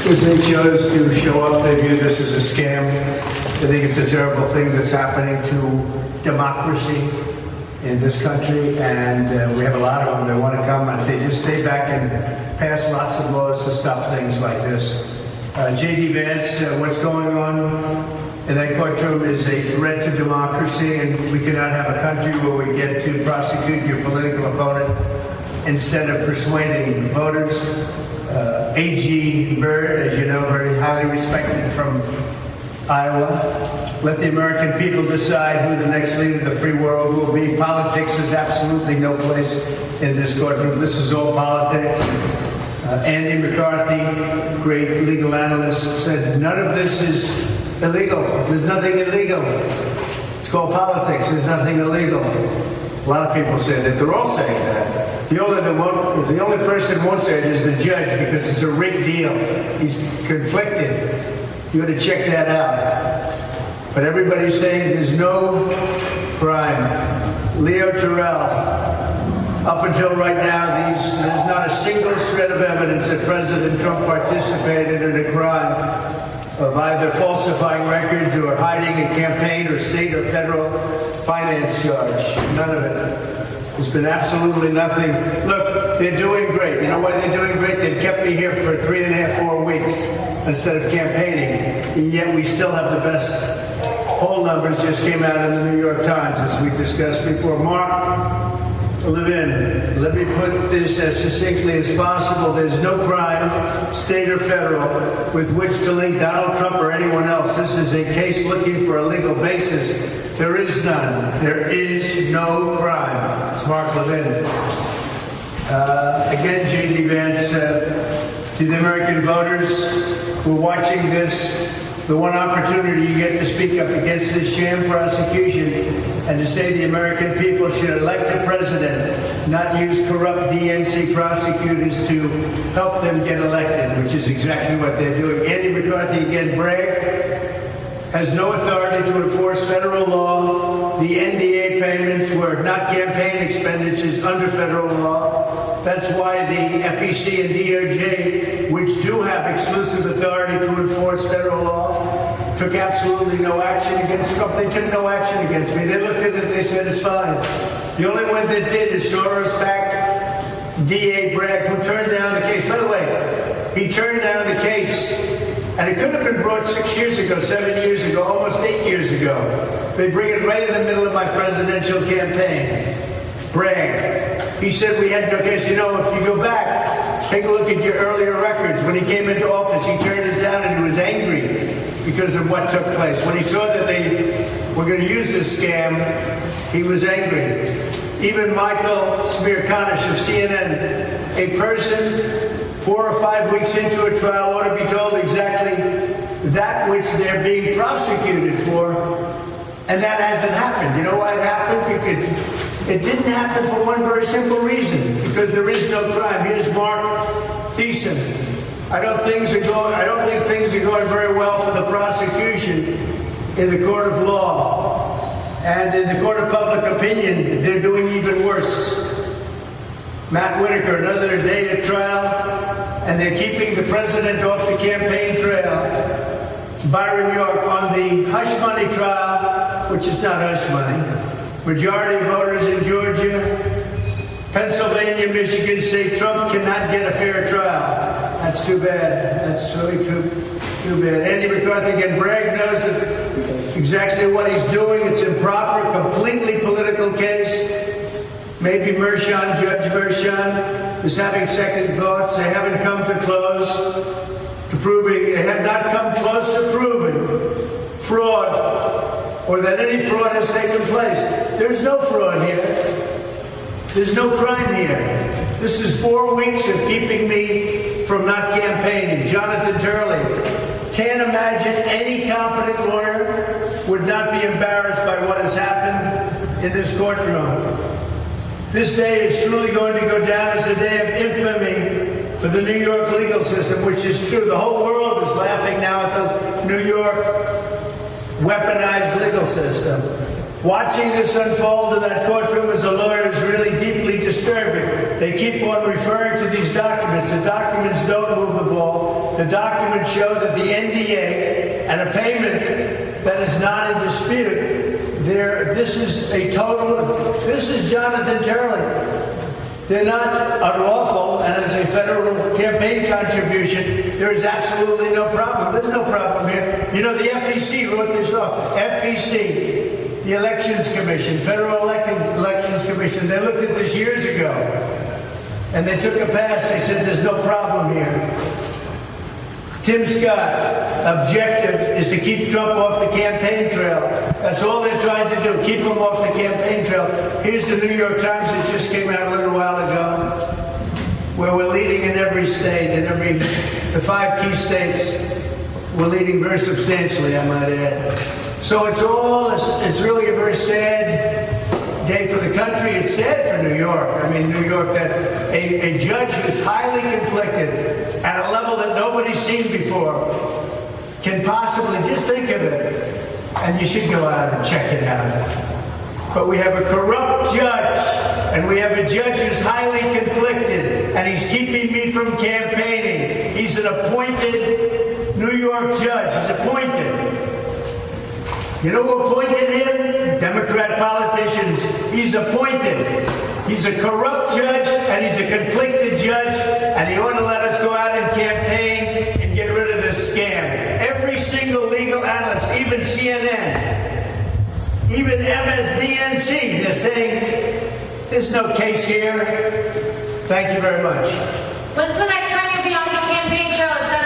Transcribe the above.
Because they chose to show up, they view this as a scam. I think it's a terrible thing that's happening to democracy in this country, and we have a lot of them that want to come and say, just stay back and pass lots of laws to stop things like this. J.D. Vance, what's going on in that courtroom is a threat to democracy, and we cannot have a country where we get to prosecute your political opponent instead of persuading voters. A.G. Byrd, as you know, very highly respected from Iowa. Let the American people decide who the next leader of the free world will be. Politics has absolutely no place in this courtroom. This is all politics. Andy McCarthy, great legal analyst, said none of this is illegal. There's nothing illegal. It's called politics. There's nothing illegal. A lot of people say that. They're all saying that. The only person who won't say it is the judge, because it's a rigged deal. He's conflicted. You got to check that out. But everybody's saying there's no crime. Leo Terrell, up until right now, there's not a single shred of evidence that President Trump participated in a crime of either falsifying records or hiding a campaign or state or federal finance charge. None of it. There's been absolutely nothing. Look, they're doing great. You know why they're doing great? They've kept me here for 3.5, 4 weeks instead of campaigning. And yet we still have the best poll numbers. Just came out in the New York Times, as we discussed before. Mark Levin, let me put this as succinctly as possible. There's no crime, state or federal, with which to link Donald Trump or anyone else. This is a case looking for a legal basis. There is none. There is no crime. It's Mark Levin. Again, J.D. Vance, to the American voters who are watching this, the one opportunity you get to speak up against this sham prosecution and to say the American people should elect a president, not use corrupt DNC prosecutors to help them get elected, which is exactly what they're doing. Andy McCarthy, again, has no authority to enforce federal law. The NDA payments were not campaign expenditures under federal law. That's why the FEC and DOJ, which do have exclusive authority to enforce federal laws, took absolutely no action against Trump. They took no action against me. They looked at it, they said it's fine. The only one that did is Soros-backed DA Bragg, who turned down the case. By the way, he turned down the case. And it could have been brought 6 years ago, 7 years ago, almost 8 years ago. They bring it right in the middle of my presidential campaign. Bragg. He said we had no case. You know, if you go back, take a look at your earlier records. When he came into office, he turned it down and he was angry because of what took place. When he saw that they were going to use this scam, he was angry. Even Michael Smirkanish of CNN, a person 4 or 5 weeks into a trial ought to be told exactly that which they're being prosecuted for, and that hasn't happened. You know why it happened? Because it didn't happen for one very simple reason, because there is no crime. Here's Mark Thiessen. I don't think things are going very well for the prosecution in the court of law. And in the court of public opinion, they're doing even worse. Matt Whitaker, another day at trial, and they're keeping the president off the campaign trail. Byron York on the hush money trial, which is not hush money. Majority voters in Georgia, Pennsylvania, Michigan say Trump cannot get a fair trial. That's too bad. That's really too bad. Andy McCarthy, again, Bragg knows exactly what he's doing. It's improper, completely political case. Maybe Judge Mershon is having second thoughts. They haven't come to close to proving, they have not come close to proving fraud or that any fraud has taken place. There's no fraud here. There's no crime here. This is 4 weeks of keeping me from not campaigning. Jonathan Turley, can't imagine any competent lawyer would not be embarrassed by what has happened in this courtroom. This day is truly going to go down as a day of infamy for the New York legal system, which is true. The whole world is laughing now at the New York weaponized legal system. Watching this unfold in that courtroom as a lawyer is really deeply disturbing. They keep on referring to these documents. The documents don't move the ball. The documents show that the NDA and a payment that is not in dispute, this is Jonathan Turley. They're not unlawful, and as a federal campaign contribution, there is absolutely no problem. There's no problem here. You know, the FEC wrote this off. FEC, the Elections Commission, Federal Elections Commission, they looked at this years ago, and they took a pass. They said there's no problem here. Tim Scott, objective is to keep Trump off the campaign trail. That's all they're trying to do, keep him off the campaign trail. Here's the New York Times that just came out a little while ago, where we're leading in every state, the 5 key states, we're leading very substantially, I might add. So it's really a very sad day for the country. It's sad for New York. I mean, New York, that a judge who's highly conflicted at a level that nobody's seen before can possibly, just think of it, and you should go out and check it out. But we have a corrupt judge, and we have a judge who's highly conflicted, and he's keeping me from campaigning. He's an appointed New York judge. He's appointed. You know who appointed him? Democrat politicians. He's appointed. He's a corrupt judge, and he's a conflicted judge, and he ought to let us go out and campaign and get rid of this scam. Every single legal analyst, even CNN, even MSDNC, they're saying there's no case here. Thank you very much. When's the next time you'll be on the campaign trail?